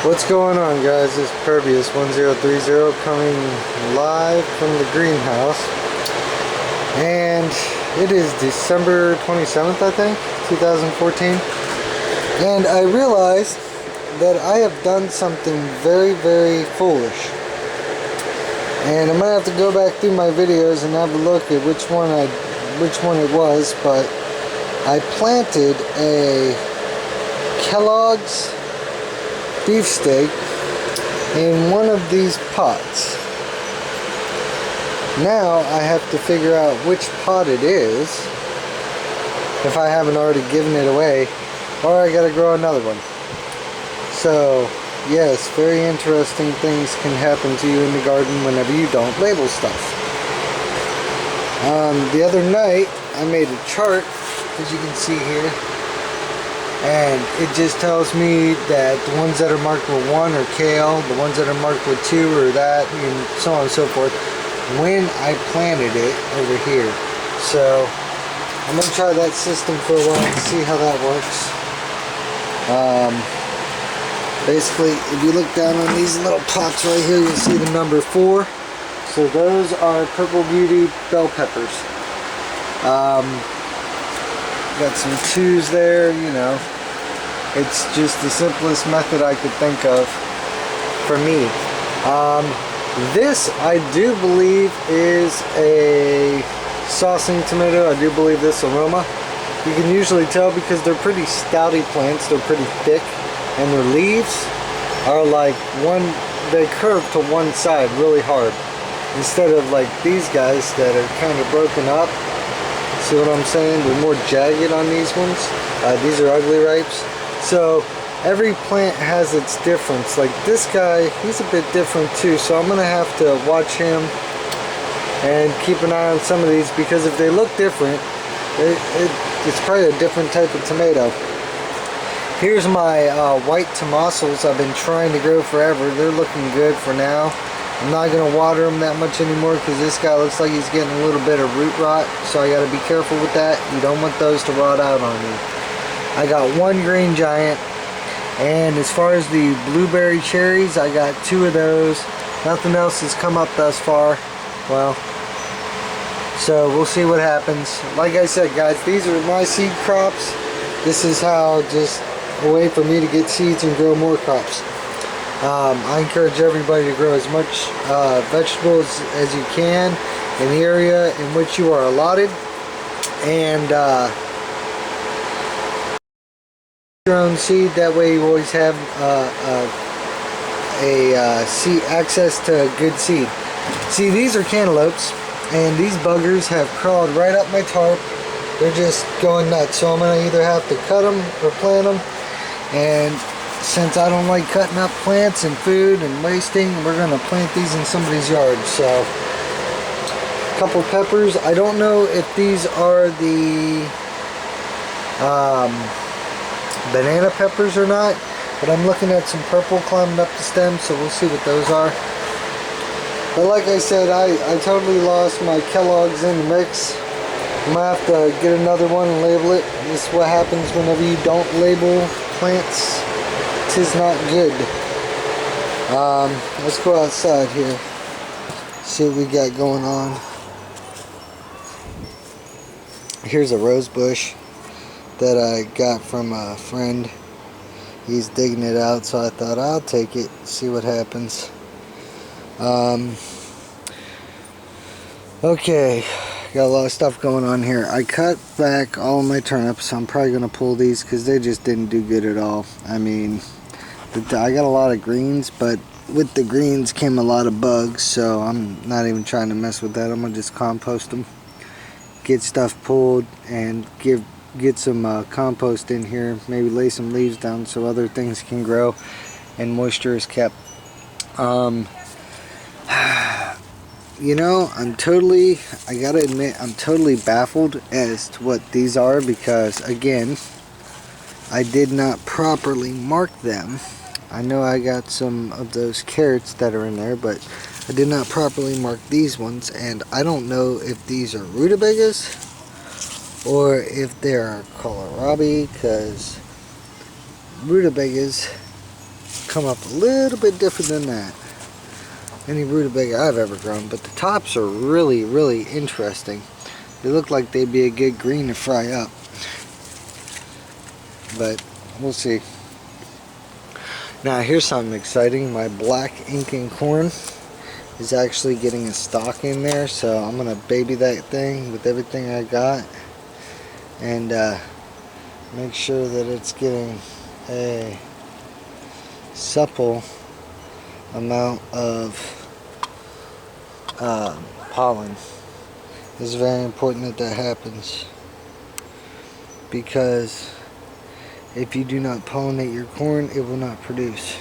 What's going on, guys? It's Pervious1030 coming live from the greenhouse, and it is December 27th, I think, 2014, and I realized that I have done something very, very foolish, and I'm gonna have to go back through my videos and have a look at which one it was, but I planted a Kellogg's beefsteak in one of these pots. Now I have to figure out which pot it is, if I haven't already given it away, or I gotta grow another one. So yes, very interesting things can happen to you in the garden whenever you don't label stuff. The other night I made a chart, as you can see here, and it just tells me that the ones that are marked with 1 are kale, the ones that are marked with 2 are that, and so on and so forth, when I planted it over here. So I'm going to try that system for a while and see how that works. Basically, if you look down on these little pots right here, you'll see the number 4. So those are Purple Beauty bell peppers. Got some 2s there, you know. It's just the simplest method I could think of for me. This, I do believe, is a saucing tomato. I do believe this aroma. You can usually tell because they're pretty stouty plants. They're pretty thick, and their leaves are like they curve to one side really hard, instead of like these guys that are kind of broken up. See what I'm saying? They're more jagged on these ones. These are ugly ripes. So every plant has its difference. Like this guy, he's a bit different too. So I'm gonna have to watch him and keep an eye on some of these, because if they look different, it's probably a different type of tomato. Here's my white tomatoes I've been trying to grow forever. They're looking good for now. I'm not going to water them that much anymore because this guy looks like he's getting a little bit of root rot, so I got to be careful with that. You don't want those to rot out on you. I got 1 green giant, and as far as the blueberry cherries, I got 2 of those. Nothing else has come up thus far. Well, so we'll see what happens. Like I said, guys, these are my seed crops. This is how, just a way for me to get seeds and grow more crops. I encourage everybody to grow as much vegetables as you can in the area in which you are allotted, and your own seed. That way you always have seed access to good seed. See, these are cantaloupes, and these buggers have crawled right up my tarp. They're just going nuts, so I'm going to either have to cut them or plant them, and since I don't like cutting up plants and food and wasting, we're going to plant these in somebody's yard. So, a couple peppers. I don't know if these are the banana peppers or not, but I'm looking at some purple climbing up the stem, so we'll see what those are. But like I said, I totally lost my Kellogg's in the mix. I'm going to have to get another one and label it. This is what happens whenever you don't label plants. Is not good. Let's go outside here, see what we got going on. Here's a rose bush that I got from a friend. He's digging it out, so I thought I'll take it, see what happens. Okay, got a lot of stuff going on here. I cut back all of my turnips. I'm probably going to pull these because they just didn't do good at all. I mean, I got a lot of greens, but with the greens came a lot of bugs, so I'm not even trying to mess with that. I'm going to just compost them, get stuff pulled, and get some compost in here, maybe lay some leaves down so other things can grow and moisture is kept. You know, I gotta admit, I'm totally baffled as to what these are, because again, I did not properly mark them. I know I got some of those carrots that are in there, but I did not properly mark these ones, and I don't know if these are rutabagas or if they're kohlrabi, because rutabagas come up a little bit different than that. Any rutabaga I've ever grown, but the tops are really, really interesting. They look like they'd be a good green to fry up, but we'll see. Now here's something exciting. My black inking corn is actually getting a stalk in there, so I'm gonna baby that thing with everything I got and make sure that it's getting a supple amount of pollen. It's very important that that happens, because if you do not pollinate your corn, it will not produce.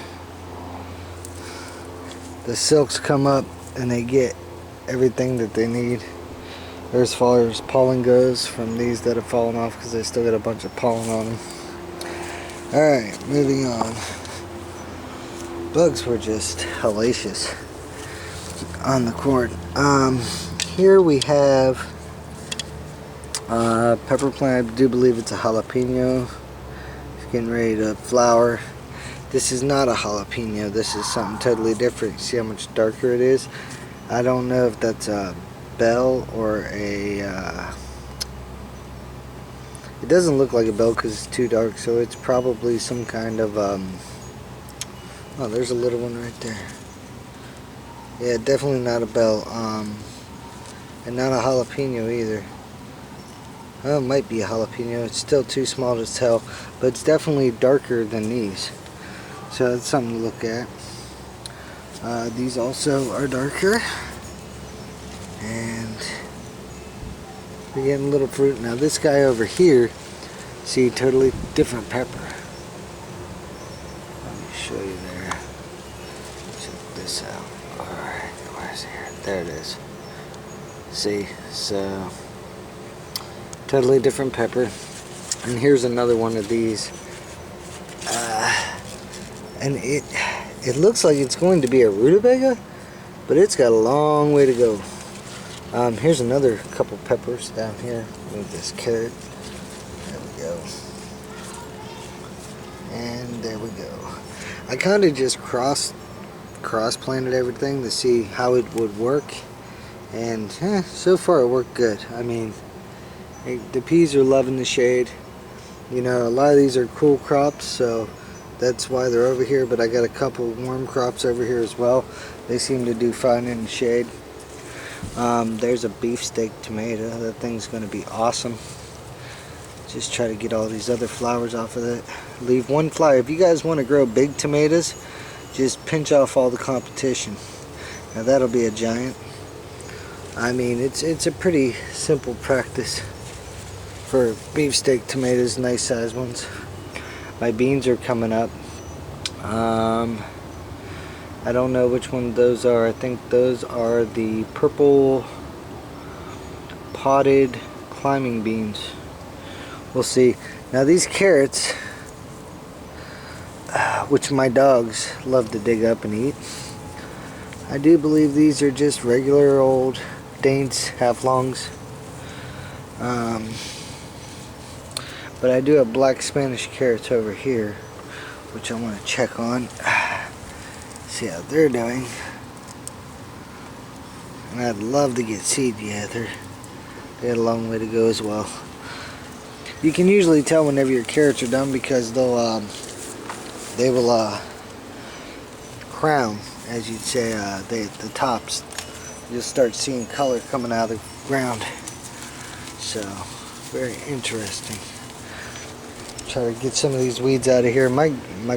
The silks come up and they get everything that they need as far as pollen goes from these that have fallen off, because they still got a bunch of pollen on them. Alright, moving on. Bugs were just hellacious on the corn. Here we have pepper plant. I do believe it's a jalapeno. It's getting ready to flower. This is not a jalapeno. This is something totally different. See how much darker it is? I don't know if that's a bell or a... it doesn't look like a bell because it's too dark, so it's probably some kind of... oh, there's a little one right there. Yeah, definitely not a bell. And not a jalapeno either. Oh, it might be a jalapeno. It's still too small to tell, but it's definitely darker than these. So that's something to look at. These also are darker. And we're getting little fruit. Now this guy over here, see, totally different pepper. Let me show you there. Check this out. Alright, where's here? There it is. See, so totally different pepper. And here's another one of these. And it looks like it's going to be a rutabaga, but it's got a long way to go. Here's another couple peppers down here with this carrot. There we go. And there we go. I kind of just cross planted everything to see how it would work, and so far it worked good. I mean, the peas are loving the shade. You know, a lot of these are cool crops, so that's why they're over here, but I got a couple warm crops over here as well. They seem to do fine in the shade. There's a beefsteak tomato. That thing's going to be awesome. Just try to get all these other flowers off of it. Leave one flower. If you guys want to grow big tomatoes, just pinch off all the competition. Now that'll be a giant. I mean, it's a pretty simple practice for beefsteak tomatoes, nice sized ones. My beans are coming up. I don't know which one those are. I think those are the purple potted climbing beans. We'll see. Now these carrots, which my dogs love to dig up and eat, I do believe these are just regular old Danes half-longs. But I do have black Spanish carrots over here, which I want to check on. See how they're doing. And I'd love to get seed together. They got a long way to go as well. You can usually tell whenever your carrots are done because they will crown, as you'd say, the tops. You'll start seeing color coming out of the ground. So, very interesting. Try to get some of these weeds out of here. My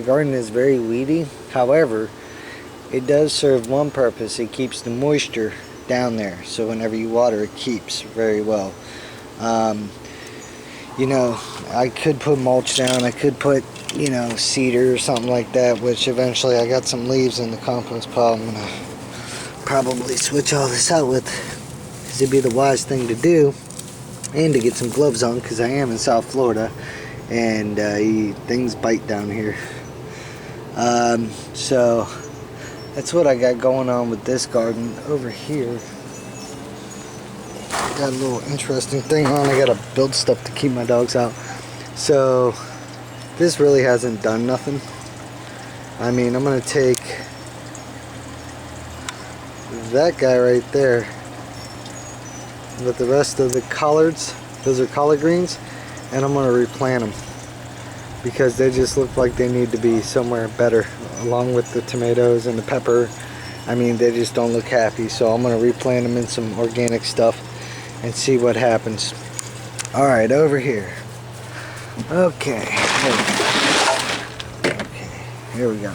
garden is very weedy. However, it does serve one purpose. It keeps the moisture down there. So whenever you water, it keeps very well. You know, I could put mulch down. I could put, you know, cedar or something like that, which eventually I got some leaves in the compost pile I'm going to probably switch all this out with, because it'd be the wise thing to do, and to get some gloves on because I am in South Florida and things bite down here. So that's what I got going on with this garden. Over here got a little interesting thing on. I gotta build stuff to keep my dogs out. So this really hasn't done nothing. I mean, I'm going to take that guy right there with the rest of the collards. Those are collard greens, and I'm going to replant them because they just look like they need to be somewhere better, along with the tomatoes and the pepper. I mean, they just don't look happy, so I'm going to replant them in some organic stuff and see what happens. Alright, over here. Okay, here we go.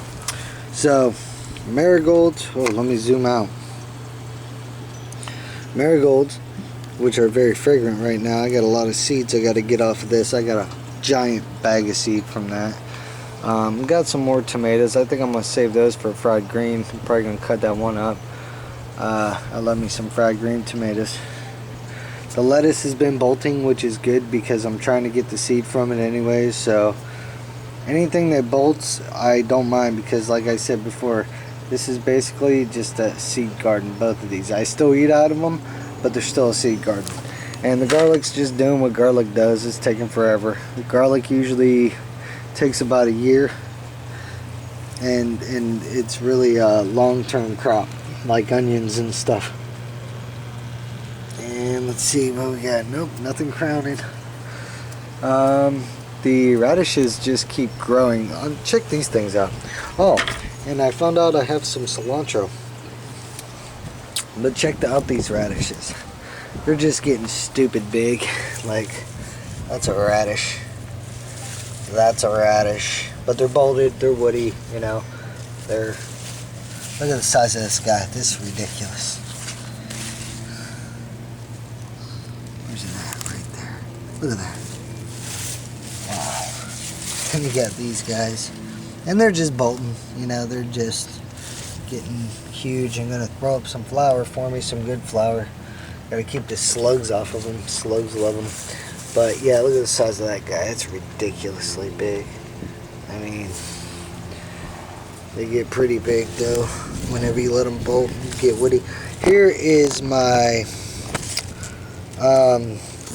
So, marigolds, oh, let me zoom out. Marigolds, which are very fragrant right now. I got a lot of seeds I got to get off of this. I got a giant bag of seed from that. Got some more tomatoes. I think I'm going to save those for fried green. I'm probably going to cut that one up. I love me some fried green tomatoes. The lettuce has been bolting, which is good because I'm trying to get the seed from it anyways. So anything that bolts, I don't mind, because like I said before, this is basically just a seed garden, both of these. I still eat out of them, but they're still a seed garden. And the garlic's just doing what garlic does. It's taking forever. The garlic usually takes about a year, and it's really a long-term crop, like onions and stuff. And let's see what we got. Nope, nothing crowning. The radishes just keep growing. Check these things out. Oh, and I found out I have some cilantro. But check out these radishes. They're just getting stupid big. Like, that's a radish. That's a radish. But they're bolted, they're woody, you know. They're, look at the size of this guy. This is ridiculous. Where's it at? Right there. Look at that. Wow. And you got these guys. And they're just bolting, you know, they're just getting huge. I'm gonna throw up some flour for me, some good flour. Gotta keep the slugs off of them. Slugs love them. But yeah, look at the size of that guy. It's ridiculously big. I mean, they get pretty big though. Whenever you let them bolt, get woody. Here is my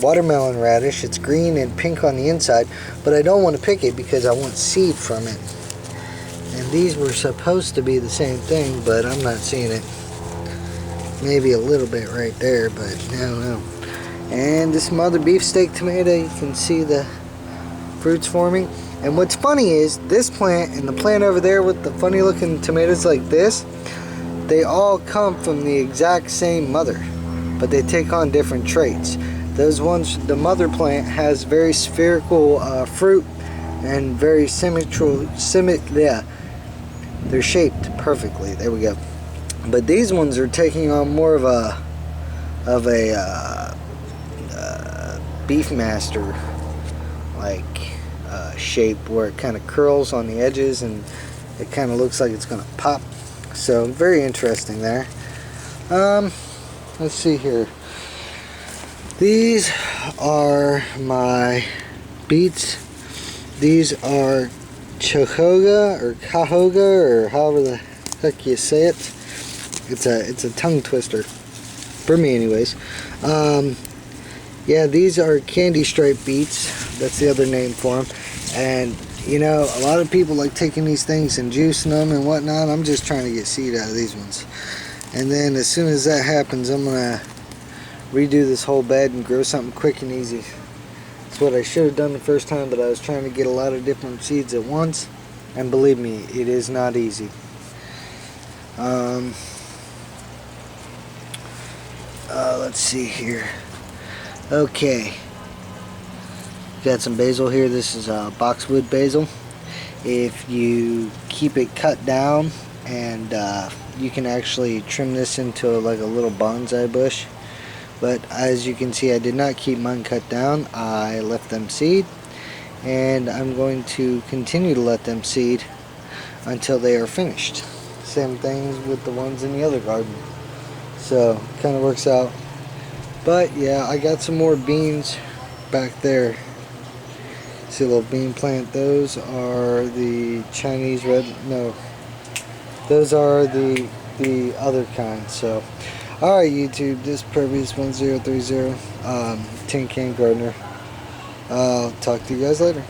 watermelon radish. It's green and pink on the inside, but I don't want to pick it because I want seed from it. And these were supposed to be the same thing, but I'm not seeing it. Maybe a little bit right there, but I don't know. And this mother beefsteak tomato, you can see the fruits forming. And what's funny is this plant and the plant over there with the funny looking tomatoes like this, they all come from the exact same mother, but they take on different traits. Those ones, the mother plant has very spherical fruit and very symmetrical, they're shaped perfectly. There we go. But these ones are taking on more of a Beefmaster like shape, where it kind of curls on the edges and it kind of looks like it's gonna pop. So very interesting there. Let's see here. These are my beets. These are Chohoga or Cahoga or however the heck you say it. It's a tongue twister for me anyways. Yeah, these are candy stripe beets. That's the other name for them. And you know, a lot of people like taking these things and juicing them and whatnot. I'm just trying to get seed out of these ones. And then as soon as that happens, I'm gonna redo this whole bed and grow something quick and easy. That's what I should have done the first time, but I was trying to get a lot of different seeds at once, and believe me, it is not easy. Let's see here. Okay, got some basil here. This is boxwood basil. If you keep it cut down, and you can actually trim this into like a little bonsai bush. But as you can see, I did not keep mine cut down. I left them seed, and I'm going to continue to let them seed until they are finished. Same things with the ones in the other garden. So kind of works out. But yeah, I got some more beans back there. See a little bean plant. Those are the Chinese red. No, those are the other kind. So. Alright YouTube, this is Pervious1030, Tin Can Gardener. I'll talk to you guys later.